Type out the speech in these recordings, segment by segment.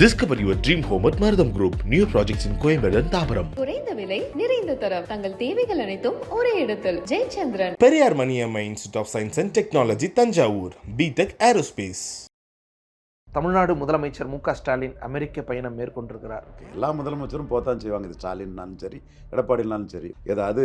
Discover your dream home at Maradam Group. New projects in Coimbatore and Thabaram. குறைந்த விலை நிறைந்த தரம் தங்கள் தேவைகள் அனைத்தும் ஒரே இடத்தில் Jayachandran. Periyar Maniammai institute of science and technology Thanjavur. B Tech aerospace. Tamil Nadu முதலமைச்சர் மு க ஸ்டாலின் அமெரிக்க பயணம் மேற்கொண்டிருக்கிறார். எல்லா முதலமைச்சரும் போத்தான் செய்வாங்க. இது ஸ்டாலின்னாலும் சரி, எடப்பாடினாலும் சரி. ஏதாவது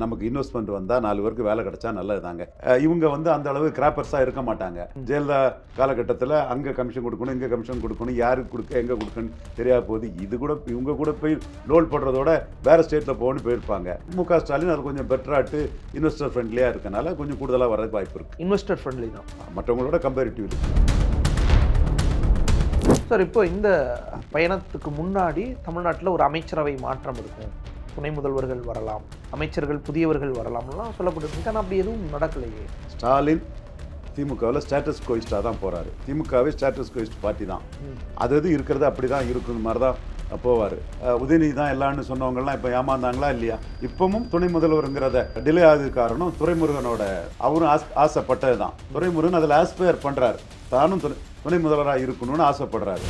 நமக்கு இன்வெஸ்ட்மெண்ட் வந்தால் 4 பேருக்கு வேலை கிடைச்சா நல்லது தாங்க. இவங்க அந்த அளவு கிராப்பர்ஸாக இருக்க மாட்டாங்க. ஜெயலலிதா காலகட்டத்தில் அங்கே கமிஷன் கொடுக்கணும், இங்கே கமிஷன் கொடுக்கணும், யாருக்கு கொடுக்க எங்கே கொடுக்கணும் தெரியாத போது இது கூட இவங்க கூட போய் லோல் பண்ணுறதோட வேறு ஸ்டேட்டில் போகணும்னு போயிருப்பாங்க. மு க ஸ்டாலின் அது கொஞ்சம் பெட்டராட்டு இன்வெஸ்டர் ஃப்ரெண்ட்லியாக இருக்கனால கொஞ்சம் கூடுதலாக வரதுக்கு வாய்ப்பு இருக்குது. இன்வெஸ்டர் ஃப்ரெண்ட்லி தான் மற்றவங்களோட கம்பேரிட்டிவ்லி. சார், இப்போ இந்த பயணத்துக்கு முன்னாடி தமிழ்நாட்டில் ஒரு அமைச்சரவை மாற்றம் இருக்கும், துணை முதல்வர்கள் வரலாம், அமைச்சர்கள் புதியவர்கள் வரலாம்லாம் சொல்லப்பட்டிருக்கு. ஆனால் அப்படி எதுவும் நடக்கலையே. ஸ்டாலின் திமுகவில் ஸ்டேட்டஸ் கோயிஸ்டாக தான் போகிறாரு. திமுகவே ஸ்டேட்டஸ் கோயிஸ்ட் பார்ட்டி தான். அது இருக்கிறது அப்படி தான் இருக்குன்னு மாதிரி தான் போவார். உதயநிதி தான் எல்லான்னு சொன்னவங்கலாம் இப்போ ஏமாந்தாங்களா இல்லையா? இப்பவும் துணை முதல்வருங்கிறத டிலே ஆகுது காரணம் துரைமுருகனோட அவரும் ஆசைப்பட்டது தான். துரைமுருகன் அதில் ஆஸ்பயர் பண்ணுறாரு, தானும் துணை முதல்வராக இருக்கணும்னு ஆசைப்படுறாரு.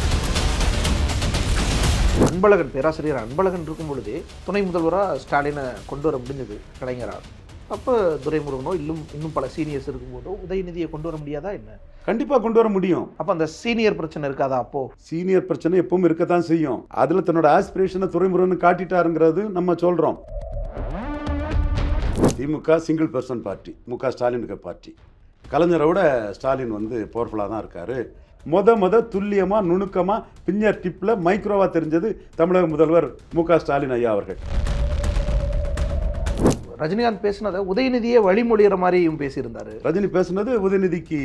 அன்பழகன், பேராசிரியர் அன்பழகன் இருக்கும் பொழுதே துணை முதல்வராக ஸ்டாலினை கொண்டு வர முடிஞ்சது கலைஞரால். அப்போ துரைமுருகனோ இன்னும் பல சீனியர்ஸ் இருக்கும்போதோ உதயநிதியை கொண்டு வர முடியாதா என்ன? கண்டிப்பாக கொண்டு வர முடியும். அப்போ அந்த சீனியர் பிரச்சனை இருக்காதா? அப்போ சீனியர் பிரச்சனை எப்பவும் இருக்கத்தான் செய்யும். அதில் தன்னோட ஆஸ்பிரேஷனை துரைமுருகன் காட்டிட்டாருங்கிறது நம்ம சொல்கிறோம். திமுக சிங்கிள் பர்சன் பார்ட்டி, மு க ஸ்டாலினுக்கு பார்ட்டி. கலைஞரோட ஸ்டாலின் பவர்ஃபுல்லாக தான் இருக்கார். துல்லியமாக நுணுக்கமாக பின்னர் டிப்பில் மைக்ரோவாக தெரிஞ்சது தமிழக முதல்வர் மு க ஸ்டாலின் ஐயா அவர்கள். ரஜினிகாந்த் பேசினதை உதயநிதியை வழிமொழிகிற மாதிரியும் பேசியிருந்தார். ரஜினி பேசுனது உதயநிதிக்கு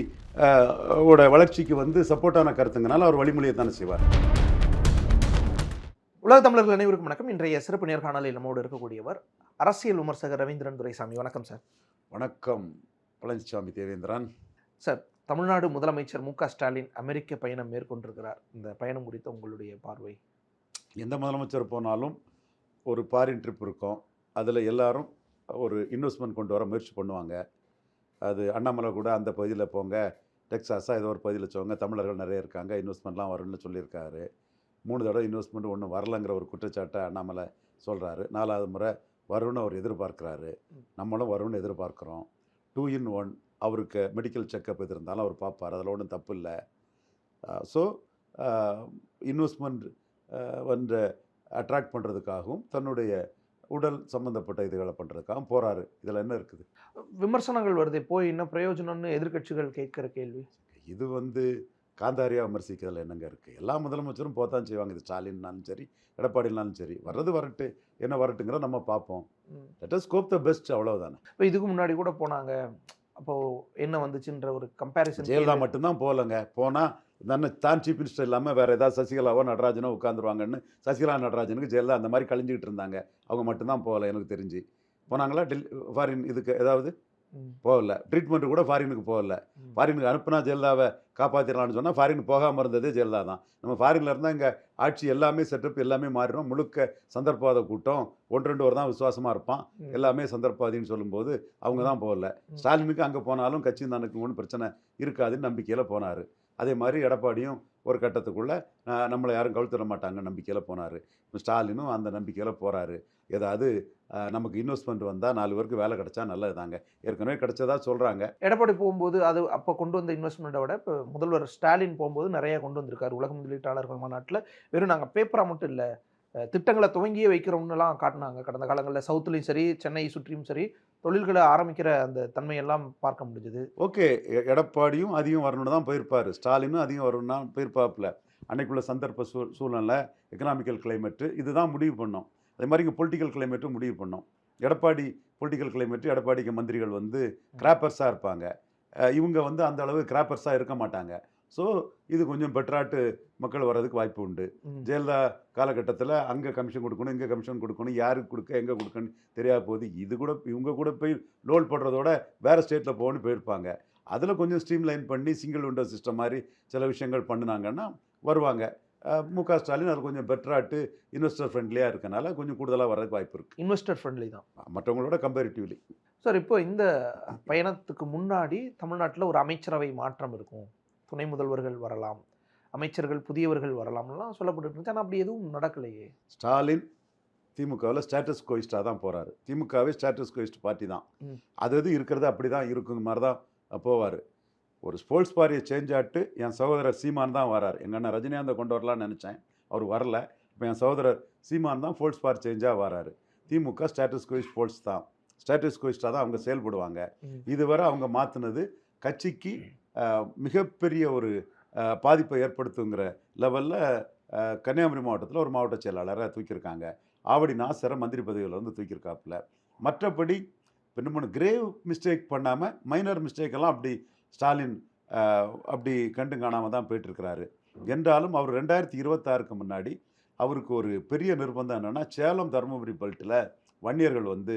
வளர்ச்சிக்கு சப்போர்ட்டான கருத்துங்கனால அவர் வழிமொழியத்தானே செய்வார். உலக தமிழர்கள் அனைவருக்கும் வணக்கம். இன்றைய சிறப்பு நேர்காணலில் நம்மோடு இருக்கக்கூடியவர் அரசியல் விமர்சகர் ரவீந்திரன் துரைசாமி. வணக்கம் சார். வணக்கம் பழனிசாமி தேவேந்திரன். சார், தமிழ்நாடு முதலமைச்சர் மு க ஸ்டாலின் அமெரிக்க பயணம் மேற்கொண்டிருக்கிறார். இந்த பயணம் குறித்த உங்களுடைய பார்வை? எந்த முதலமைச்சர் போனாலும் ஒரு ஃபாரின் ட்ரிப் இருக்கும். அதில் எல்லாரும் ஒரு இன்வெஸ்ட்மெண்ட் கொண்டு வர முயற்சி பண்ணுவாங்க. அது அண்ணாமலை கூட அந்த பகுதியில் போங்க, டெக்ஸாஸாக ஏதோ ஒரு பகுதியில் போங்க, தமிழர்கள் நிறைய இருக்காங்க, இன்வெஸ்ட்மெண்ட்லாம் வரும்னு சொல்லியிருக்காரு. 3 தடவை இன்வெஸ்ட்மெண்ட் ஒன்றும் வரலைங்கிற ஒரு குற்றச்சாட்டை அண்ணாமலை சொல்கிறாரு. 4வது முறை வரும்னு அவர் எதிர்பார்க்குறாரு. நம்மளும் வரும்னு எதிர்பார்க்குறோம். 2 in 1 அவருக்கு மெடிக்கல் செக்கப் எது இருந்தாலும் அவர் பார்ப்பார். அதில் ஒன்றும் தப்பு இல்லை. ஸோ இன்வெஸ்ட்மெண்ட் அட்ராக்ட் பண்ணுறதுக்காகவும் தன்னுடைய உடல் சம்மந்தப்பட்ட இதுகளை பண்ணுறதுக்காகவும் போகிறாரு. இதில் என்ன இருக்குது? விமர்சனங்கள் வருது, போய் என்ன பிரயோஜனம்னு எதிர்க்கட்சிகள் கேட்குற கேள்வி. இது காந்தாரியாக விமர்சிக்கிறதுல என்னங்க இருக்குது? எல்லா முதலமைச்சரும் போத்தான் செய்வாங்க. இது ஸ்டாலின்னாலும் சரி, எடப்பாடினாலும் சரி. வரட்டு என்ன வரட்டுங்கிற நம்ம பார்ப்போம். Let us hope the best, அவ்வளவுதானே. இப்போ இதுக்கு முன்னாடி கூட போனாங்க, அப்போது என்ன வந்துச்சுன்ற ஒரு கம்பேரிசன். ஜெயலலிதா மட்டும்தான் போகலைங்க. போனால் தான் சீஃப் மினிஸ்டர் இல்லாமல் வேறு ஏதாவது சசிகலாவோ நடராஜனோ உட்காந்துருவாங்கன்னு சசிகலா நடராஜனுக்கு ஜெயலலிதா அந்த மாதிரி கழிஞ்சிக்கிட்டு இருந்தாங்க. அவங்க மட்டும்தான் போகலை எனக்கு தெரிஞ்சு. போனாங்களா ஃபாரின் இதுக்கு ஏதாவது? போகல. ட்ரீட்மெண்ட்டு கூட ஃபாரினுக்கு போகல. ஃபாரினுக்கு அனுப்புனா ஜெயலலிதாவை காப்பாற்றிடலான்னு சொன்னால் ஃபாரின் போகாமல் இருந்ததே ஜெயலலிதா தான். நம்ம ஃபாரினில் இருந்தால் இங்கே ஆட்சி எல்லாமே செட்டப் எல்லாமே மாறிடும். முழுக்க சந்தர்ப்பவாத கூட்டம், 1-2 தான் விசுவாசமாக இருப்பான். எல்லாமே சந்தர்ப்பவாதின்னு சொல்லும்போது அவங்க தான் போகல. ஸ்டாலினுக்கு அங்கே போனாலும் கட்சி தனக்கு ஒன்றும் பிரச்சனை இருக்காதுன்னு நம்பிக்கையில் போனார். அதே மாதிரி எடப்பாடியும் ஒரு கட்டத்துக்குள்ளே நம்மளை யாரும் கவுழ்த்திட மாட்டாங்க நம்பிக்கையில் போனார். ஸ்டாலினும் அந்த நம்பிக்கையில் போகிறாரு. ஏதாவது நமக்கு இன்வெஸ்ட்மெண்ட் வந்தால் 4 பேருக்கு வேலை கிடைச்சா நல்லது தாங்க. ஏற்கனவே கிடைச்சதா சொல்கிறாங்க. எடப்பாடி போகும்போது அது அப்போ கொண்டு வந்த இன்வெஸ்ட்மெண்ட்டை விட இப்போ முதல்வர் ஸ்டாலின் போகும்போது நிறையா கொண்டு வந்திருக்காரு. உலக முதலீட்டாளர்கள் மாநாட்டில் வெறும் நாங்கள் பேப்பராக மட்டும் இல்லை, திட்டங்களை துவங்கியே வைக்கிறோம்னுலாம் காட்டினாங்க. கடந்த காலங்களில் சவுத்துலேயும் சரி, சென்னை சுற்றியும் சரி, தொழில்களை ஆரம்பிக்கிற அந்த தன்மையெல்லாம் பார்க்க முடிஞ்சுது. ஓகே, எடப்பாடியும் அதிகம் வரணும்னு தான் போயிருப்பார். ஸ்டாலினும் அதிகம் வரணும்னா போயிருப்பாப்புல. அன்னைக்குள்ள சந்தர்ப்ப சூழ்நிலை, எக்கனாமிக்கல் கிளைமேட்டு இதுதான் முடிவு பண்ணோம். அதே மாதிரி இங்கே பொலிட்டிக்கல் கிளைமேட்டும் முடிவு பண்ணோம். எடப்பாடி பொலிட்டிக்கல் கிளைமேட்டு, எடப்பாடிக்கு மந்திரிகள் கிராப்பர்ஸாக இருப்பாங்க. இவங்க அந்த அளவு கிராப்பர்ஸாக இருக்க மாட்டாங்க. ஸோ இது கொஞ்சம் பெட்டராட்டு மக்கள் வர்றதுக்கு வாய்ப்பு உண்டு. ஜெயலலிதா காலகட்டத்தில் அங்கே கமிஷன் கொடுக்கணும், இங்கே கமிஷன் கொடுக்கணும், யாருக்கு கொடுக்க எங்கே கொடுக்கணும்னு தெரியாத போது இது கூட இவங்க கூட போய் லோல் பண்ணுறதோட வேறு ஸ்டேட்டில் போகணும்னு போயிருப்பாங்க. அதில் கொஞ்சம் ஸ்ட்ரீம்லைன் பண்ணி சிங்கிள் விண்டோ சிஸ்டம் மாதிரி சில விஷயங்கள் பண்ணினாங்கன்னா வருவாங்க. மு க ஸ்டாலின் அது கொஞ்சம் பெட்டராட்டு இன்வெஸ்டர் ஃப்ரெண்ட்லியாக இருக்கனால கொஞ்சம் கூடுதலாக வர்றதுக்கு வாய்ப்பு இருக்குது. இன்வெஸ்டர் ஃப்ரெண்ட்லி தான் மற்றவங்களோட கம்பேரிட்டிவ்லி. சார், இப்போ இந்த பயணத்துக்கு முன்னாடி தமிழ்நாட்டில் ஒரு அமைச்சரவை மாற்றம் இருக்கும், துணை முதல்வர்கள் வரலாம், அமைச்சர்கள் புதியவர்கள் வரலாம்லாம் சொல்லப்பட்டு இருந்துச்சு. ஆனால் அப்படி எதுவும் நடக்கலையே. ஸ்டாலின் திமுகவில் ஸ்டேட்டஸ் கோயிஸ்டாக தான் போகிறாரு. திமுகவே ஸ்டேட்டஸ் கோயிஸ்ட் பார்ட்டி தான். ம். அது இருக்கிறது அப்படி தான் இருக்குங்க மாதிரி தான் போவார். ஒரு ஸ்போர்ட்ஸ் பார்ட்டியை சேஞ்ச் ஆட்டு என் சகோதரர் சீமான் தான் வரார். எங்கள் அண்ணன் ரஜினிகாந்தை கொண்டு வரலான்னு நினச்சேன், அவர் வரல. இப்போ என் சகோதரர் சீமான் தான் ஸ்போர்ட்ஸ் பார்ட்டி சேஞ்சாக வராரு. திமுக ஸ்டேட்டஸ் கோயிஸ்ட் ஸ்போர்ட்ஸ் தான், ஸ்டேட்டஸ் கோயிஸ்டாக தான் அவங்க செயல்படுவாங்க. இதுவரை அவங்க மாற்றினது கட்சிக்கு மிகப்பெரிய ஒரு பாதிப்பை ஏற்படுத்துங்கிற லெவலில் கன்னியாகுமரி மாவட்டத்தில் ஒரு மாவட்ட செயலாளரை தூக்கியிருக்காங்க. ஆவடி நாசரை மந்திரி பதவியில் வந்து தூக்கியிருக்காப்புல. மற்றபடி இன்னும் கிரேவ் மிஸ்டேக் பண்ணாமல் மைனர் மிஸ்டேக்கெல்லாம் அப்படி ஸ்டாலின் அப்படி கண்டு காணாமல் தான் போயிட்டுருக்கிறாரு. என்றாலும் அவர் 2026க்கு முன்னாடி அவருக்கு ஒரு பெரிய நிர்பந்தம் என்னென்னா, சேலம் தருமபுரி பெல்ட்டில் வன்னியர்கள் வந்து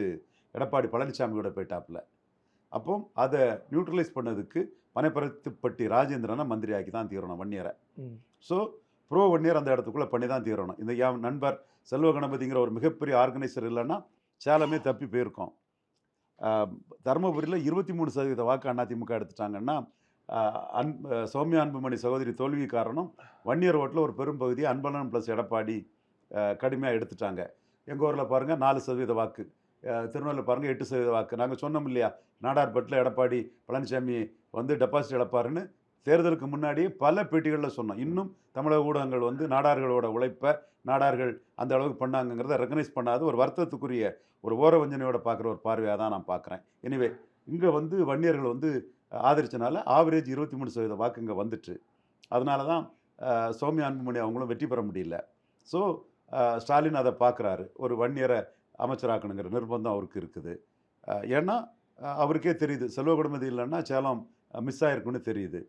எடப்பாடி பழனிசாமியோட போயிட்டாப்புல. அப்போ அதை நியூட்ரலைஸ் பண்ணதுக்கு பனைப்பருத்திப்பட்டி ராஜேந்திரனை மந்திரியாக்கி தான் தீரணும் வன்னியரை. ஸோ ப்ரோ வன்னியர் அந்த இடத்துக்குள்ளே பண்ணி தான் தீரணும். இந்த என் நண்பர் செல்வ கணபதிங்கிற ஒரு மிகப்பெரிய ஆர்கனைசர் இல்லைன்னா சேலமே தப்பி போயிருக்கோம். தருமபுரியில் 23% வாக்கு அதிமுக எடுத்துட்டாங்கன்னா, சௌமியா அன்புமணி சகோதரி தோல்வி காரணம் வன்னியர் ஓட்டில் ஒரு பெரும் பகுதியை அன்பழகன் ப்ளஸ் எடப்பாடி கடுமையாக எடுத்துட்டாங்க. எங்கள் ஊரில் பாருங்கள் 4% வாக்கு, திருநெல்வேலியில் பாருங்கள் 8% வாக்கு. நாங்கள் சொன்னோம் இல்லையா, நாடார்பட்டில் எடப்பாடி பழனிசாமி வந்து டெபாசிட் இழப்பாருன்னு தேர்தலுக்கு முன்னாடியே பல பேட்டிகளில் சொன்னோம். இன்னும் தமிழக ஊடகங்கள் வந்து நாடார்களோட உழைப்பை நாடார்கள் அந்த அளவுக்கு பண்ணாங்கிறத ரெக்கனைஸ் பண்ணாது ஒரு வருத்தத்துக்குரிய ஒரு ஓர வஞ்சனையோட பார்க்குற ஒரு பார்வையாக தான் நான் பார்க்குறேன். எனிவே இங்கே வந்து வன்னியர்கள் வந்து ஆதரிச்சனால ஆவரேஜ் 23% வாக்கு இங்கே வந்துட்டு, அதனால தான் சௌமியா அன்புமணி அவங்களும் வெற்றி பெற முடியல. ஸோ ஸ்டாலின் அதை பார்க்குறாரு, ஒரு வன்னியரை அமைச்சராக்கணுங்கிற நிர்பந்தம் அவருக்கு இருக்குது. ஏன்னா அவருக்கே தெரியுது செல்வ கணபதி இல்லைன்னா சேலம் மிஸ் ஆகிருக்குன்னு தெரியுது.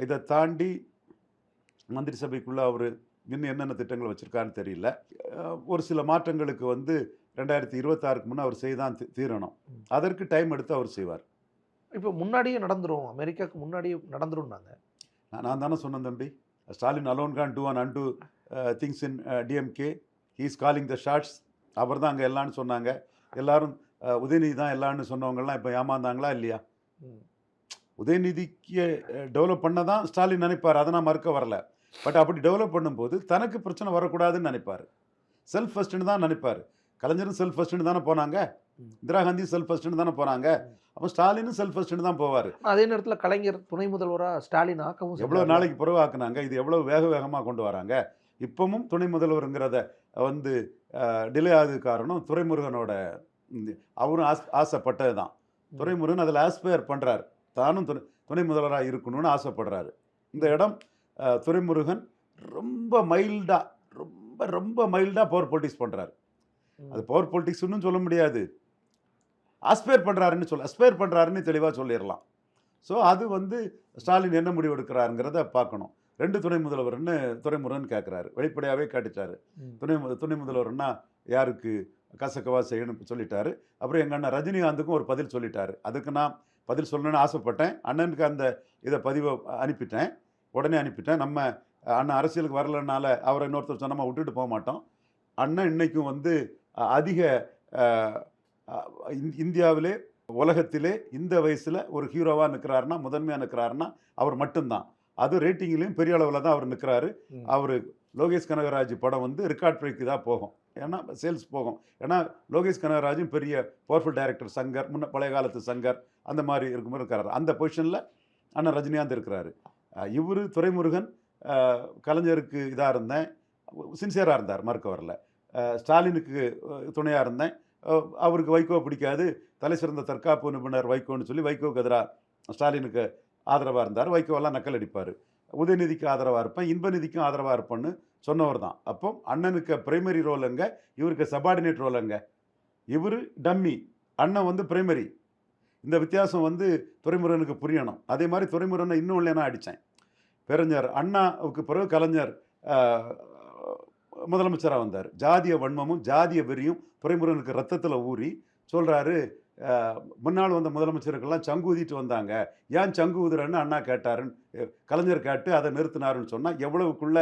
இதை தாண்டி மந்திரி சபைக்குள்ளே அவர் இன்னும் என்னென்ன திட்டங்கள் வச்சுருக்காருன்னு தெரியல. ஒரு சில மாற்றங்களுக்கு வந்து 2026க்கு முன்னே அவர் செய்தான் தீரணும். அதற்கு டைம் எடுத்து அவர் செய்வார். இப்போ முன்னாடியே நடந்துரும், அமெரிக்காவுக்கு முன்னாடியே நடந்துரும்னாங்க. நான் தானே சொன்னேன் தம்பி, Stalin alone can do and undo things in DMK, he is calling the shots. அவர் தான் அங்கே எல்லான்னு சொன்னாங்க. எல்லாரும் உதயநிதி தான் எல்லான்னு சொன்னவங்கலாம் இப்போ ஏமாந்தாங்களா இல்லையா? உதயநிதிக்கு டெவலப் பண்ண தான் ஸ்டாலின் நினைப்பார், அதை நான் மறுக்க வரல. பட் அப்படி டெவலப் பண்ணும்போது தனக்கு பிரச்சனை வரக்கூடாதுன்னு நினைப்பார். செல்ஃப் ஃபர்ஸ்ட்னு தான் நினைப்பார். கலைஞரும் செல்ஃப் ஃபர்ஸ்ட்னு தானே போனாங்க, இந்திரா காந்தி செல்ஃப் ஃபர்ஸ்ட்னு தானே போனாங்க. அப்போ ஸ்டாலினும் செல்ஃப் ஃபர்ஸ்ட்னு தான் போவார். அதே நேரத்தில் கலைஞர் துணை முதல்வராக ஸ்டாலின் ஆக்கவும் எவ்வளோ நாளைக்கு பிறகு ஆக்குனாங்க, இது எவ்வளோ வேகமாக கொண்டு வராங்க. இப்பவும் துணை முதல்வருங்கிறத வந்து டிலே ஆகுது காரணம் துரைமுருகனோட, அவரும் ஆசைப்பட்டது தான். துரைமுருகன் அதில் ஆஸ்பயர் பண்ணுறாரு, தானும் துணை முதல்வராக இருக்கணும்னு ஆசைப்படுறாரு. இந்த இடம் துரைமுருகன் ரொம்ப மைல்டாக ரொம்ப மைல்டாக பவர் பொலிட்டிக்ஸ் பண்ணுறாரு. அது பவர் பொலிட்டிக்ஸ்னு சொல்ல முடியாது, ஆஸ்பயர் பண்ணுறாருன்னு தெளிவாக சொல்லிடலாம். ஸோ அது வந்து ஸ்டாலின் என்ன முடிவு எடுக்கிறாருங்கிறத பார்க்கணும். 2 துணை முதல்வர்னு துரைமுருகன் கேட்குறாரு, வெளிப்படையாகவே காட்டிட்டாரு. துணை முதல்வர்னா யாருக்கு கசக்கவா செய்யணும்னு சொல்லிட்டாரு. அப்புறம் எங்கள் அண்ணன் ரஜினிகாந்துக்கும் ஒரு பதில் சொல்லிட்டாரு. அதுக்கு நான் பதில் சொல்லணும்னு ஆசைப்பட்டேன். அண்ணனுக்கு அந்த பதிவை உடனே அனுப்பிட்டேன். நம்ம அண்ணன் அரசியலுக்கு வரலனால அவரை இன்னொருத்தர் சொன்னமா விட்டுட்டு போக மாட்டோம். அண்ணன் இன்னைக்கும் வந்து அதிக இந்தியாவிலே உலகத்திலே இந்த வயசில் ஒரு ஹீரோவாக நிற்கிறாருன்னா, முதன்மையாக நிற்கிறாருன்னா அவர் மட்டும்தான். அது ரேட்டிங்லேயும் பெரிய அளவில் தான் அவர் நிற்கிறாரு. அவர் லோகேஷ் கனகராஜ் படம் வந்து ரெக்கார்ட் பிரேக்கு தான் போகும், ஏன்னா சேல்ஸ் போகும். ஏன்னா லோகேஷ் கனகராஜும் பெரிய பவர்ஃபுல் டைரக்டர், சங்கர், பழைய காலத்து சங்கர் அந்த மாதிரி இருக்கும்போது இருக்கிறாரு. அந்த பொசிஷனில் அண்ணன் ரஜினிகாந்த் இருக்கிறாரு. இவர் துரைமுருகன் கலைஞருக்கு இதாக இருந்தேன், சின்சியராக இருந்தார், மறுக்க வரல. ஸ்டாலினுக்கு துணையாக இருந்தேன், அவருக்கு வைகோ பிடிக்காது, தலை சிறந்த தற்காப்பு நிபுணர் வைகோன்னு சொல்லி வைகோக்கு எதிராக ஸ்டாலினுக்கு ஆதரவாக இருந்தார். வைகோவெல்லாம் நக்கல் அடிப்பார். உதயநிதிக்கு ஆதரவாக இருப்பேன், இன்பநிதிக்கும் ஆதரவாக இருப்பேன்னு சொன்னவர் தான். அப்போ அண்ணனுக்கு பிரைமரி ரோல் எங்க, இவருக்கு சபார்டினேட் ரோல் எங்க? இவர் டம்மி, அண்ணன் வந்து பிரைமரி. இந்த வித்தியாசம் வந்து துரைமுருகனுக்கு புரியணும். அதே மாதிரி துரைமுருகனை இன்னும் இல்லைன்னா அடித்தேன். பேரறிஞர் அண்ணாவுக்கு பிறகு கலைஞர் முதலமைச்சராக வந்தார். ஜாதிய வன்மமும் ஜாதிய வெறியும் துரைமுருகனுக்கு ரத்தத்தில் ஊறி சொல்கிறாரு, முன்னாள் வந்த முதலமைச்சருக்கெல்லாம் சங்கு ஊதிட்டு வந்தாங்க, ஏன் சங்கு ஊதுறன்னு அண்ணா கேட்டாருன்னு கலைஞர் கேட்டு அதை நிறுத்தினாருன்னு சொன்னால் எவ்வளவுக்குள்ள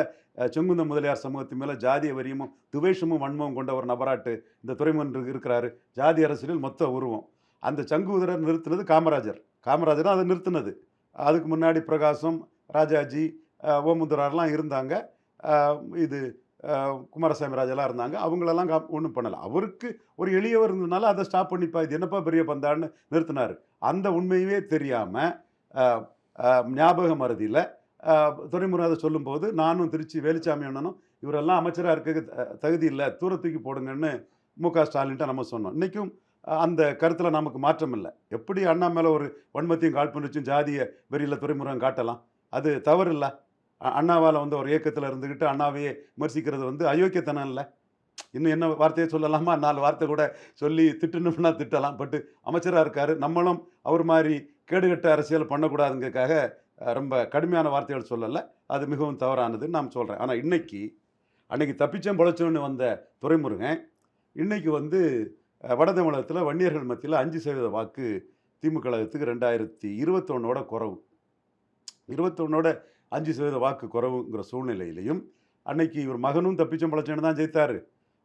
செங்குந்த முதலியார் சமூகத்து மேலே ஜாதிய வெறியமும் துவேஷமும் வன்மமும் கொண்ட ஒரு நபராட்டு இந்த துரைமுருகன் இருக்கிறாரு. ஜாதி அரசியலில் மொத்த உருவம். அந்த சங்கு ஊதுற நிறுத்தினது காமராஜர் தான் அதை நிறுத்தினது. அதுக்கு முன்னாடி பிரகாசம், ராஜாஜி, ஓமுந்துரார்லாம் இருந்தாங்க. இது குமாரசாமி ராஜெல்லாம் இருந்தாங்க. அவங்களெல்லாம் ஒன்றும் பண்ணலை. அவருக்கு ஒரு எளியவர் இருந்ததுனால அதை ஸ்டாப் பண்ணிப்பா, இது என்னப்பா பெரிய பந்தான்னு நிறுத்தினார். அந்த உண்மையவே தெரியாமல் ஞாபக மறதியில் துரைமுருகன் அதை சொல்லும்போது நானும் திருச்சி வேலுச்சாமி அண்ணனும் இவரெல்லாம் அமைச்சராக இருக்க தகுதி இல்லை, தூரத்துக்கு போடுங்கன்னு மு.க. ஸ்டாலின்ட்ட நம்ம சொன்னோம். இன்றைக்கும் அந்த கருத்தில் நமக்கு மாற்றம் இல்லை. எப்படி அண்ணா மேலே ஒரு வன்மத்தையும் காழ்ப்புணர்ச்சியும் ஜாதிய வெறியில் துரைமுருகன் காட்டலாம்? அது தவறு இல்லை. அண்ணாவால் வந்து ஒரு இயக்கத்தில் இருந்துக்கிட்டு அண்ணாவையே விமர்சிக்கிறது அயோக்கியத்தனம் இல்லை. இன்னும் என்ன வார்த்தையை சொல்லலாமா? 4 வார்த்தை கூட சொல்லி திட்டணும்னா திட்டலாம். பட்டு அமைச்சராக இருக்கார், நம்மளும் அவர் மாதிரி கேடுகட்ட அரசியல் பண்ணக்கூடாதுங்கிறதுக்காக ரொம்ப கடுமையான வார்த்தைகள் சொல்லலை. அது மிகவும் தவறானதுன்னு நான் சொல்கிறேன். ஆனால் அன்னைக்கு தப்பிச்சம் பொழைச்சோன்னு வந்த துரைமுருகன் இன்னைக்கு வந்து வட தமிழகத்தில் வன்னியர்கள் மத்தியில் 5% வாக்கு திமுக கழகத்துக்கு 2021 குறைவு. 21 5% வாக்கு குறைவுங்கிற சூழ்நிலையிலையும் அன்னைக்கு இவர் மகனும் தப்பிச்சம் பொழைச்சோன்னு தான் ஜெயித்தார்.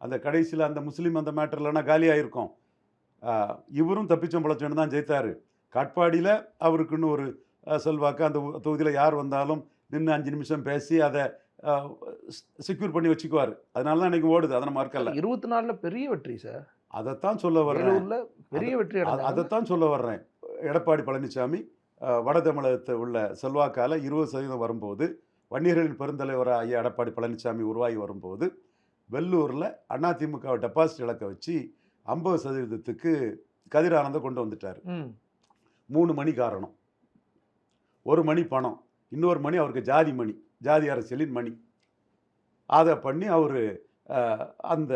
அந்த கடைசியில் அந்த முஸ்லீம் அந்த மேட்டர்லனா காலியாயிருக்கும். இவரும் தப்பிச்சம் பொழைச்சோன்னு தான் ஜெயித்தார். காட்பாடியில் அவருக்குன்னு ஒரு செல்வாக்கு, அந்த தொகுதியில் யார் வந்தாலும் நின்று 5 நிமிஷம் பேசி அதை செக்யூர் பண்ணி வச்சுக்குவார். அதனால தான் இன்றைக்கி ஓடுது. அதை நம்ம மறக்கல. 24 பெரிய வெற்றி சார். அதைத்தான் சொல்ல வர்றேன். பெரிய வெற்றி. அதைத்தான் சொல்ல வர்றேன். எடப்பாடி பழனிசாமி வட தமிழகத்தில் உள்ள செல்வாக்கால் 20% வரும்போது, வன்னியர்களின் பெருந்தலைவராக ஐயா எடப்பாடி பழனிசாமி உருவாகி வரும்போது, வெள்ளூரில் அதிமுகவை டெபாசிட் இழக்க வச்சு 50%க்கு கதிர் ஆனந்தை கொண்டு வந்துட்டார். 3 மணி காரணம், 1 மணி பணம், இன்னொரு மணி அவருக்கு ஜாதி மணி, ஜாதி அரசியலின் மணி. அதை பண்ணி அவர் அந்த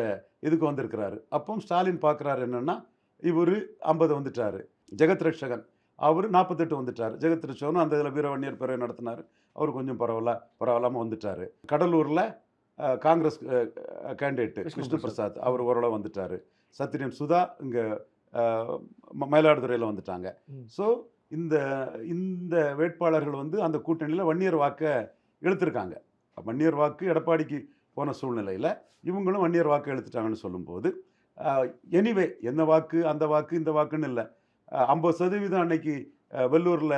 இதுக்கு வந்திருக்கிறாரு. அப்போ ஸ்டாலின் பார்க்குறாரு என்னென்னா, இவர் 50 வந்துட்டார். ஜெகத் ரட்சகன் அவர் 48 வந்துட்டார். ஜெகத் ரட்சகனும் அந்த இதில் வீரவன்னியர் பிறகு நடத்தினார். அவர் கொஞ்சம் பரவாயில்லாமல் வந்துட்டார். கடலூரில் காங்கிரஸ் கேண்டிடேட்டு விஷ்ணு பிரசாத் அவர் ஓரளவு வந்துட்டார். சத்திரியன் சுதா இங்கே மயிலாடுதுறையில் வந்துட்டாங்க. ஸோ இந்த வேட்பாளர்கள் வந்து அந்த கூட்டணியில் வன்னியர் வாக்கை இழுத்துருக்காங்க. வன்னியர் வாக்கு எடப்பாடிக்கு போன சூழ்நிலையில் இவங்களும் வன்னியர் வாக்கு இழுத்துட்டாங்கன்னு சொல்லும்போது, எனிவே என்ன வாக்கு அந்த வாக்கு இந்த வாக்குன்னு இல்லை, 50% அன்னைக்கு வெள்ளூரில்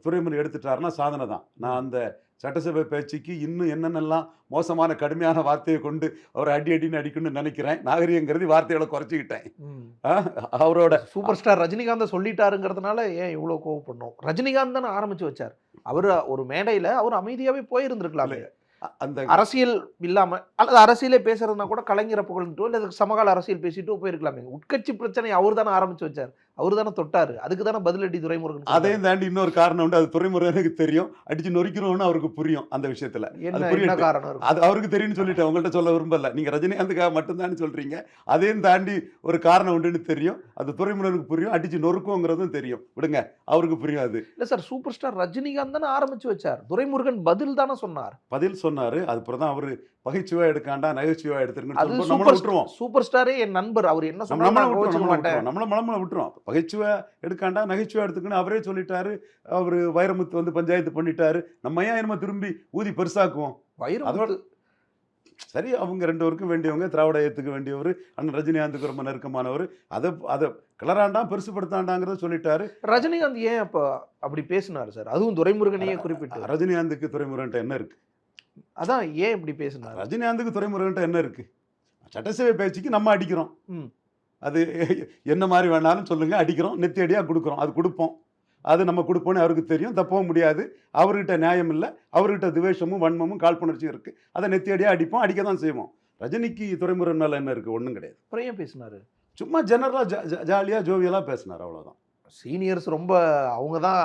துரைமுருகன் எடுத்துட்டாருன்னா சாதனை தான். நான் அந்த சட்டசபை பேச்சுக்கு இன்னும் என்னென்னலாம் மோசமான கடுமையான வார்த்தையை கொண்டு அவர் அடின்னு அடிக்கணும்னு நினைக்கிறேன். நாகரிகங்கிறது வார்த்தைகளை குறைச்சிக்கிட்டேன். அவரோட சூப்பர் ஸ்டார் ரஜினிகாந்த் சொல்லிட்டாருங்கிறதுனால ஏன் இவ்வளோ கோவப்படணும்? ரஜினிகாந்த் தானே ஆரம்பிச்சு வச்சார். அவர் ஒரு மேடையில் அவர் அமைதியாகவே போயிருந்துருக்கலாமே. அந்த அரசியல் இல்லாம அல்லது அரசியலே பேசுறதுனா கூட கலைஞரை புகழ்ந்துட்டோ இல்லை சமகால அரசியல் பேசிட்டோ போயிருக்கலாமே. உட்கட்சி பிரச்சனை அவர் தானே ஆரம்பிச்சு வச்சார், அவர் தானே தொட்டாரு. அதுக்கு தானே பதிலடி துரைமுருகன். அதையும் தாண்டி இன்னொரு காரணம் உண்டு. அது துரைமுருகனுக்கு தெரியும், அடிச்சு நொறிக்கணும்னு அவருக்கு புரியும். அந்த விஷயத்துல என்ன காரணம் அது அவருக்கு தெரியும்னு சொல்லிட்டு உங்கள்கிட்ட சொல்ல விரும்பல. நீங்க ரஜினிகாந்துக்காக மட்டும்தான் சொல்றீங்க. அதையும் தாண்டி ஒரு காரணம் உண்டுன்னு தெரியும். அது துரைமுருகனுக்கு புரியும், அடிச்சு நொறுக்குங்கிறதும் தெரியும். விடுங்க, அவருக்கு புரியும். அது இல்ல சார், சூப்பர் ஸ்டார் ரஜினிகாந்த் தானே ஆரம்பிச்சு வச்சார். துரைமுருகன் பதில் தானே சொன்னார். பதில் சொன்னாரு. அதுக்கப்புறம் தான் அவரு பகைச்சுவா எடுக்காண்டா நகைச்சுவா எடுத்துருங்க. சூப்பர் ஸ்டாரே என் நண்பர், அவர் என்ன சொன்னாரு நம்மள விட்டுருவோம். பகைச்சுவா எடுக்காண்டா நகைச்சுவா எடுத்துக்கணும் அவரே சொல்லிட்டாரு. அவரு வைரமுத்து வந்து பஞ்சாயத்து பண்ணிட்டாரு. நம்ம ஏன் நம்ம திரும்பி ஊதி பெருசாக்குவோம்? அதோட சரி, அவங்க 2 பேருக்கும் வேண்டியவங்க, திராவிட ஏத்துக்க வேண்டியவர், அண்ணன் ரஜினிகாந்துக்கு ரொம்ப நெருக்கமானவர். அதை கிளறாண்டா பெருசுப்படுத்தாண்டாங்கிறத சொல்லிட்டாரு. ரஜினிகாந்த் ஏன் அப்ப அப்படி பேசினாரு சார்? அதுவும் துரைமுருகனையே குறிப்பிட்டு. ரஜினிகாந்துக்கு துரைமுருகன்ட்ட என்ன இருக்கு? அதான் ஏன் இப்படி பேசினார்? ரஜினிகாந்துக்கு துரைமுருகன்ட்ட என்ன இருக்கு? சட்டசபை பேச்சுக்கு நம்ம அடிக்கிறோம். அது என்ன மாதிரி வேணாலும் சொல்லுங்க, அடிக்கிறோம், நெத்தி அடியாக கொடுக்குறோம். அது கொடுப்போம், அது நம்ம கொடுப்போன்னு அவருக்கு தெரியும். தப்பவும் முடியாது. அவர்கிட்ட நியாயம் இல்லை, அவர்கிட்ட துவேஷமும் வன்மமும் காழ்ப்புணர்ச்சியும் இருக்குது. அதை நெத்தி அடியாக அடிப்போம், அடிக்க தான் செய்வோம். ரஜினிக்கு துரைமுருகன் மேலே என்ன இருக்குது? ஒன்றும் கிடையாது. அப்புறம் ஏன் பேசினார்? சும்மா ஜெனரலாக ஜாலியாக ஜோவியலாக பேசினார், அவ்வளோதான். சீனியர்ஸ் ரொம்ப அவங்க தான்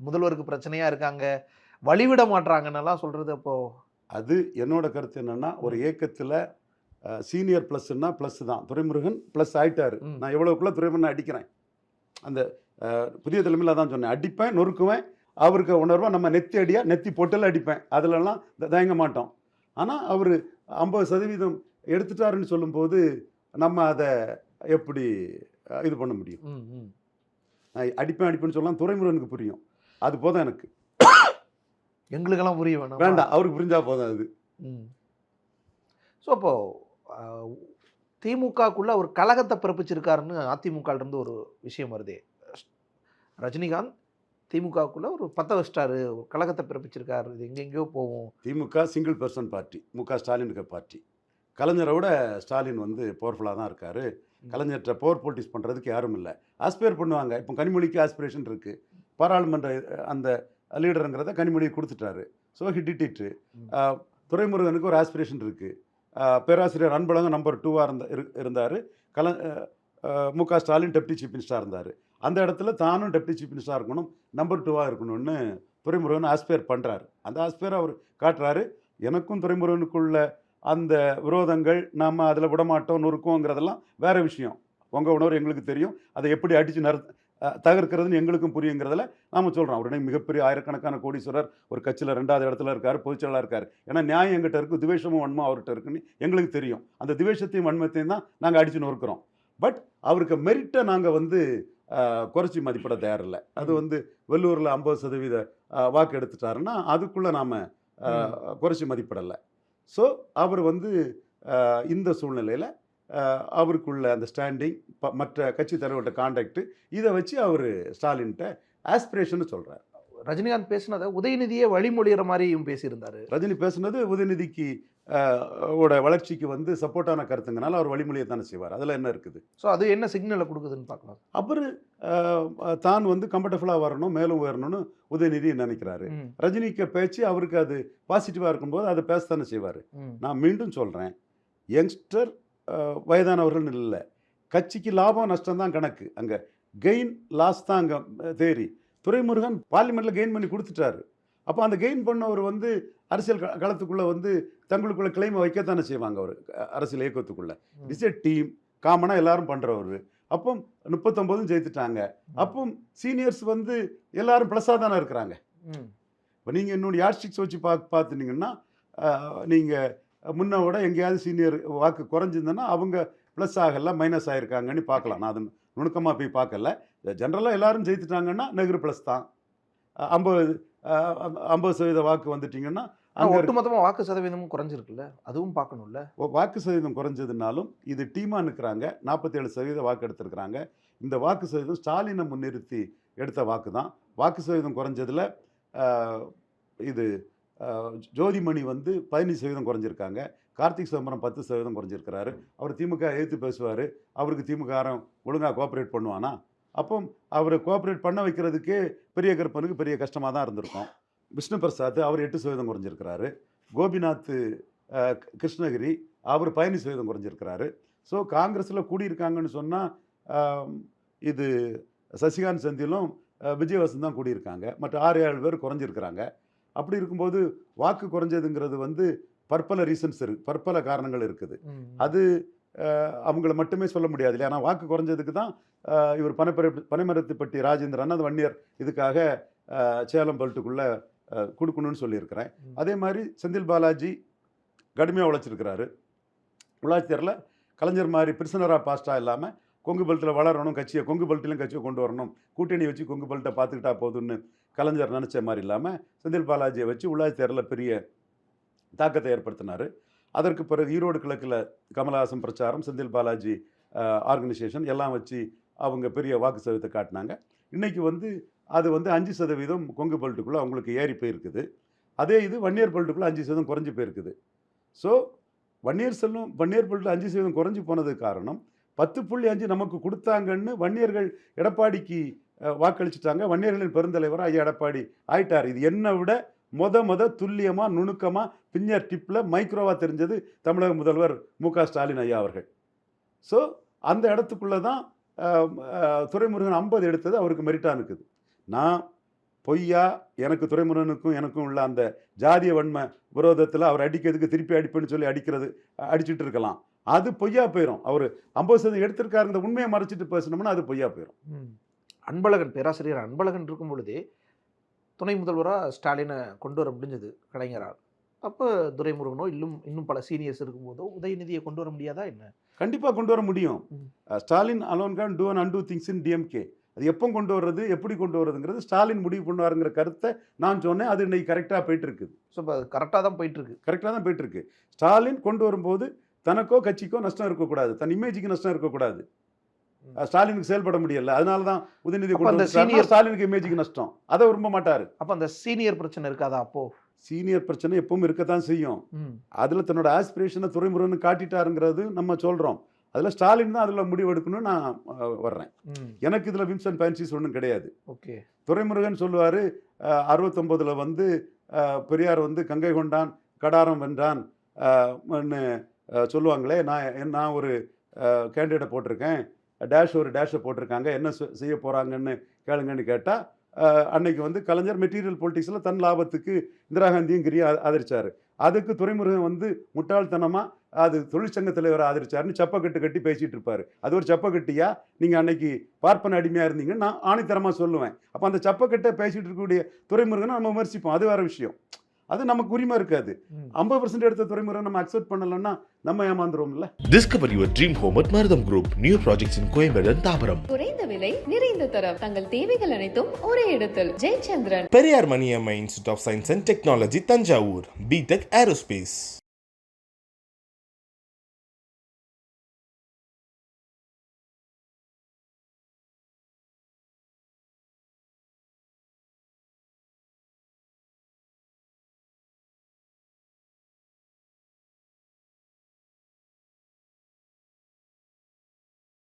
முதல்வருக்கு பிரச்சனையாக இருக்காங்க, வழிவிட மாட்டாங்கன்னெல்லாம் சொல்கிறது. அப்போது அது என்னோட கருத்து என்னென்னா, ஒரு இயக்கத்தில் சீனியர் ப்ளஸ்ன்னா ப்ளஸ் தான். துரைமுருகன் ப்ளஸ் ஆகிட்டார். நான் எவ்வளோக்குள்ளே துரைமுருகன் அடிக்கிறேன். அந்த புதிய தலைமையில் தான் சொன்னேன், அடிப்பேன், நொறுக்குவேன். அவருக்கு உணர்வாக நம்ம நெத்தி அடியாக நெத்தி பொட்டல் அடிப்பேன். அதிலெல்லாம் தயங்க மாட்டோம். ஆனால் அவர் 50% எடுத்துட்டாருன்னு சொல்லும்போது நம்ம அதை எப்படி இது பண்ண முடியும்? அடிப்பேன்னு சொல்லலாம். துரைமுருகனுக்கு புரியும், அது போதும். எனக்கு எங்களுக்கெல்லாம் புரிய வேணாம், வேண்டாம், அவருக்கு புரிஞ்சா போதும் அது. ஸோ அப்போ திமுகக்குள்ள ஒரு கழகத்தை பிறப்பிச்சிருக்காருன்னு அதிமுகலேருந்து ஒரு விஷயம் வருதே. ரஜினிகாந்த் திமுகவுக்குள்ள ஒரு பத்த வச்சிட்டாரு, ஒரு கழகத்தை பிறப்பிச்சிருக்காரு, இது எங்கெங்கேயோ போகும். திமுக சிங்கிள் பர்சன் பார்ட்டி, ஸ்டாலினுக்கு பார்ட்டி. கலைஞரை விட ஸ்டாலின் வந்து பவர்ஃபுல்லாக தான் இருக்கார். கலைஞர்கிட்ட பவர் பொலிட்டிக்ஸ் பண்ணுறதுக்கு யாரும் இல்லை. ஆஸ்பயர் பண்ணுவாங்க. இப்போ கனிமொழிக்கு ஆஸ்பிரேஷன் இருக்குது. பாராளுமன்ற அந்த லீடருங்கிறத கனிமொழி கொடுத்துட்டாரு. ஸோ ஹிட்டிட்டு துரைமுருகனுக்கு ஒரு ஆஸ்பிரேஷன் இருக்குது. பேராசிரியர் அன்பழகன் நம்பர் 2ஆக இருந்தார். மு.க. ஸ்டாலின் டெப்டி சீஃப் மினிஸ்டராக இருந்தார். அந்த இடத்துல தானும் டெப்டி சீஃப் மினிஸ்டராக இருக்கணும், நம்பர் 2ஆக இருக்கணும்னு துரைமுருகன் ஆஸ்பயர் பண்ணுறாரு. அந்த ஆஸ்பயரை அவர் காட்டுறாரு. எனக்கும் துரைமுருகனுக்குள்ள அந்த விரோதங்கள் நாம் அதில் விடமாட்டோம் நொறுக்குவோங்கிறதெல்லாம் வேறு விஷயம். உங்கள் உணர்வு எங்களுக்கு தெரியும், அதை எப்படி அடித்து தகர்க்கிறதுன்னு எங்களுக்கும் புரியுங்கிறதுல நாம் சொல்கிறோம். அவருடைய மிகப்பெரிய ஆயிரக்கணக்கான கோடீஸ்வரர் ஒரு கட்சியில் 2வது இடத்துல இருக்கார், பொதுச்செயலாளர் இருக்கார். ஏன்னா நியாயம் எங்கிட்ட இருக்குது, துவேஷமும் வன்மம் அவர்கிட்ட இருக்குன்னு எங்களுக்கு தெரியும். அந்த துவேஷத்தையும் வன்மத்தையும் தான் நாங்கள் அடித்து நொறுக்கிறோம். பட் அவருக்கு மெரிட்டை நாங்கள் வந்து குறைச்சி மதிப்பிட தயாரில்லை. அது வந்து வெள்ளூரில் 50% வாக்கு எடுத்துட்டாருன்னா அதுக்குள்ளே நாம் குறைச்சி மதிப்பிடலை. ஸோ அவர் வந்து இந்த சூழ்நிலையில் அவருக்குள்ள அந்த ஸ்டாண்டிங், மற்ற கட்சி தலைவர்கிட்ட கான்டாக்ட், இதை வச்சு அவர் ஸ்டாலின்கிட்ட ஆஸ்பிரேஷன் சொல்கிறார். ரஜினிகாந்த் பேசினதை உதயநிதியே வழிமொழிகிற மாதிரியும் பேசியிருந்தார். ரஜினி பேசுனது உதயநிதிக்கு வளர்ச்சிக்கு வந்து சப்போர்ட்டான கருத்துங்கனால அவர் வழிமொழியை தானே செய்வார். அதில் என்ன இருக்குது? ஸோ அது என்ன சிக்னலை கொடுக்குதுன்னு பார்க்கலாம். அவர் தான் வந்து கம்ஃபர்டபுளாக வரணும், மேலும் உயரணும்னு உதயநிதி நினைக்கிறாரு. ரஜினிக்கு பேச்சு அவருக்கு அது பாசிட்டிவாக இருக்கும்போது அதை பேசத்தானே செய்வார். நான் மீண்டும் சொல்கிறேன், யங்ஸ்டர் வயதானவர்கள் இல்லை, கட்சிக்கு லாபம் நஷ்டம் தான் கணக்கு. அங்கே கெயின் லாஸ் தான் அங்கே தேரி. துரைமுருகன் பார்லிமெண்ட்டில் கெயின் பண்ணி கொடுத்துட்டாரு. அப்போ அந்த கெயின் பண்ணவர் வந்து அரசியல் களத்துக்குள்ளே வந்து தங்களுக்குள்ள கிளைமை வைக்கத்தானே செய்வாங்க. அவர் அரசியல் இயக்கத்துக்குள்ளே இட்ஸ் எ டீம், காமனாக எல்லாரும் பண்ணுறவர். அப்போ 39 ஜெயித்துட்டாங்க. அப்போ சீனியர்ஸ் வந்து எல்லாரும் ப்ளஸ்ஸாக தானே இருக்கிறாங்க. இப்போ நீங்கள் இன்னொன்று யார்ஸ்டிக்ஸ் வச்சு பார்த்துட்டிங்கன்னா நீங்கள் முன்ன விட எங்கேயாவது சீனியர் வாக்கு குறைஞ்சிருந்தேன்னா அவங்க ப்ளஸ் ஆகலை, மைனஸ் ஆகிருக்காங்கன்னு பார்க்கலாம். நான் அது நுணுக்கமாக போய் பார்க்கல. ஜென்ரலாக எல்லாரும் ஜெயித்துட்டாங்கன்னா நெகர் ப்ளஸ் தான். 50% வாக்கு வந்துட்டிங்கன்னா அங்கே ஒட்டுமொத்தமாக வாக்கு சதவீதமும் குறைஞ்சிருக்குல்ல, அதுவும் பார்க்கணும்ல. வாக்கு சதவீதம் குறைஞ்சதுனாலும் இது டீமாக நிற்கிறாங்க. 47% வாக்கு எடுத்திருக்கிறாங்க. இந்த வாக்கு சதவீதம் ஸ்டாலினை முன்னிறுத்தி எடுத்த வாக்கு தான். வாக்கு சதவீதம் குறைஞ்சதில் இது ஜோதிமணி வந்து 15% குறைஞ்சிருக்காங்க. கார்த்திக் சிதம்பரம் 10% குறைஞ்சிருக்கிறாரு. அவர் திமுக எதிர்த்து பேசுவார். அவருக்கு திமுகாரம் ஒழுங்காக கோஆப்ரேட் பண்ணுவானா? அப்போ அவரை கோஆப்ரேட் பண்ண வைக்கிறதுக்கே பெரிய கருப்பனுக்கு பெரிய கஷ்டமாக தான் இருந்திருக்கும். விஷ்ணு பிரசாத் அவர் 8% குறைஞ்சிருக்கிறாரு. கோபிநாத் கிருஷ்ணகிரி அவர் 15% குறைஞ்சிருக்கிறாரு. ஸோ காங்கிரஸில் கூடியிருக்காங்கன்னு சொன்னால் இது சசிகாந்த் செந்திலும் விஜயவசந்த் தான் கூடியிருக்காங்க. மற்ற 6-7 பேர் குறைஞ்சிருக்கிறாங்க. அப்படி இருக்கும்போது வாக்கு குறைஞ்சதுங்கிறது வந்து பற்பல ரீசன்ஸ் இருக்குது, பற்பல காரணங்கள் இருக்குது. அது அவங்கள மட்டுமே சொல்ல முடியாது இல்லையா? ஆனால் வாக்கு குறைஞ்சதுக்கு தான் இவர் பனைமரத்துப்பட்டி ராஜேந்திரன் அது வன்னியர் இதுக்காக சேலம் பெல்ட்டுக்குள்ளே கொடுக்கணும்னு சொல்லியிருக்கிறேன். அதே மாதிரி செந்தில் பாலாஜி கடுமையாக உழைச்சிருக்கிறாரு. உள்ளாட்சியரில் கலைஞர் மாதிரி பிரிசனராக பாஸ்டாக இல்லாமல் கொங்கு பெல்ட்டில் வளரணும், கட்சியை கொங்கு பெல்ட்டிலும் கட்சியை கொண்டு வரணும், கூட்டணி வச்சு கொங்கு பெல்ட்டை பார்த்துக்கிட்டா போதுன்னு கலைஞர் நினச்ச மாதிரி இல்லாமல் செந்தில் பாலாஜியை வச்சு உள்ளாட்சியரில் பெரிய தாக்கத்தை ஏற்படுத்தினார். அதற்கு பிறகு ஈரோடு கிழக்கில் கமலஹாசன் பிரச்சாரம், செந்தில் பாலாஜி ஆர்கனைசேஷன் எல்லாம் வச்சு அவங்க பெரிய வாக்கு சதவீதத்தை காட்டினாங்க. இன்றைக்கி வந்து அது வந்து 5% கொங்கு பெல்ட்டுக்குள்ளே அவங்களுக்கு ஏறி போயிருக்குது. அதே இது வன்னியர் பெல்ட்டுக்குள்ளே 5% குறைஞ்சி போயிருக்குது. ஸோ வன்னியர் பெல்ட்டில் 5% குறைஞ்சி போனதுக்கு காரணம் 10.5 நமக்கு கொடுத்தாங்கன்னு வன்னியர்கள் எடப்பாடிக்கு வாக்களிச்சுட்டாங்க. வன்னியர்களின் பெருந்தலைவராக ஐயா எடப்பாடி ஆயிட்டார். இது என்னை விட மொத துல்லியமாக நுணுக்கமாக பின்னர் டிப்பில் மைக்ரோவாக தெரிஞ்சது தமிழக முதல்வர் மு.க. ஸ்டாலின் ஐயா அவர்கள். ஸோ அந்த இடத்துக்குள்ளே தான் துரைமுருகன் 50 எடுத்தது அவருக்கு மெரிட்டாக இருக்குது. நான் பொய்யா எனக்கு துரைமுருகனுக்கும் எனக்கும் உள்ள அந்த ஜாதிய வன்மை விரோதத்தில் அவர் அடிக்கிறதுக்கு திருப்பி அடிப்பேன்னு சொல்லி அடிச்சுட்டு இருக்கலாம். அது பொய்யா போயிடும். அவர் 50% எடுத்திருக்காரு, இந்த உண்மையை மறைச்சிட்டு பேசணும்னா அது பொய்யா போயிடும். அன்பழகன், பேராசிரியர் அன்பழகன் இருக்கும் பொழுதே துணை முதல்வராக ஸ்டாலினை கொண்டு வர முடிஞ்சது கலைஞரால். அப்போ துரைமுருகனோ இன்னும் பல சீனியர்ஸ் இருக்கும்போதோ உதயநிதியை கொண்டு வர முடியாதா என்ன? கண்டிப்பாக கொண்டு வர முடியும். Stalin alone can do and undo things in DMK. அது எப்போ கொண்டு வர்றது, எப்படி கொண்டு வர்றதுங்கிறது ஸ்டாலின் முடிவு பண்ணுவாருங்கிற கருத்தை நான் சொன்னேன். அது இன்னைக்கு கரெக்டாக போயிட்டு இருக்குது. ஸோ இப்போ அது கரெக்டாக தான் போயிட்டுருக்கு. ஸ்டாலின் கொண்டு வரும்போது தனக்கோ கட்சிக்கோ நஷ்டம் இருக்கக்கூடாது, தன் இமேஜுக்கு நஷ்டம் இருக்கக்கூடாது. ஸ்டாலினுக்கு செயல்பட முடியல. அதனால தான் உதயநிதி அப்ப கொண்டு அந்த வந்துட்டாருன்னா senior- ஸ்டாலினுக்கு இமேஜுக்கு நஷ்டம். அதை விரும்ப மாட்டாரு. அப்ப அந்த சீனியர் பிரச்சனை இருக்காதா அப்போ? சீனியர் பிரச்சனை எப்பவும் இருக்கத்தான் செய்யும். ம். அதுல தன்னோட ஆஸ்பிரேஷனை துரைமுருகன் காட்டிட்டாருங்கிறது நம்ம சொல்றோம். அதுல ஸ்டாலின் தான் அதுல முடிவு எடுக்கணும்னு நான் வர்றேன். ம். எனக்கு இதுல விம்ஸ் அண்ட் ஃபேன்சிஸ் ஒன்றும் கிடையாது. ஓகே. துரைமுருகன் சொல்லுவாரு 69 வந்து பெரியார் வந்து கங்கை கொண்டான் கடாரம் வென்றான் ன்னு, சொல்லுவாங்களே. நான் ஒரு கேண்டிடேட்டை போட்டிருக்கேன், ஒரு டேஷை போட்டிருக்காங்க, என்ன செய்ய போறாங்கன்னு கேளுங்கன்னு கேட்டா அன்னைக்கு வந்து கலைஞர் மெட்டீரியல் பொலிட்டிக்ஸில் தன் லாபத்துக்கு இந்திரா காந்தியும் கிரியை ஆதரிச்சாரு. அதுக்கு துரைமுருகன் வந்து முட்டாள்தனமா அது தொழிற்சங்க தலைவரை ஆதரிச்சாருன்னு சப்பக்கட்டு கட்டி பேசிட்டு இருப்பாரு. அது ஒரு சப்பக்கட்டியா? நீங்க அன்னைக்கு பார்ப்பன அடிமையா இருந்தீங்கன்னு நான் ஆணித்தரமா சொல்லுவேன். அப்ப அந்த சப்பக்கட்டை பேசிட்டு இருக்கக்கூடிய துரைமுருகனை நம்ம விமர்சிப்போம். அது வேற விஷயம். அது நமக்கு உரிமை இருக்காது. 50% எடுத்த துறைமுறை நம்ம அக்செப்ட் பண்ணலன்னா நம்ம ஏமாந்துருவோம்ல. Discover your dream home at Marutham Group. New projects in Coimbatore and Thabaram. குறைந்த விலை நிறைந்த தரம் தங்கள் தேவைகள் அனைத்தும் ஒரே இடத்தில் Jayachandran. Periyar Maniamma Institute of Science and Technology, Tanjavur. BTech Aerospace.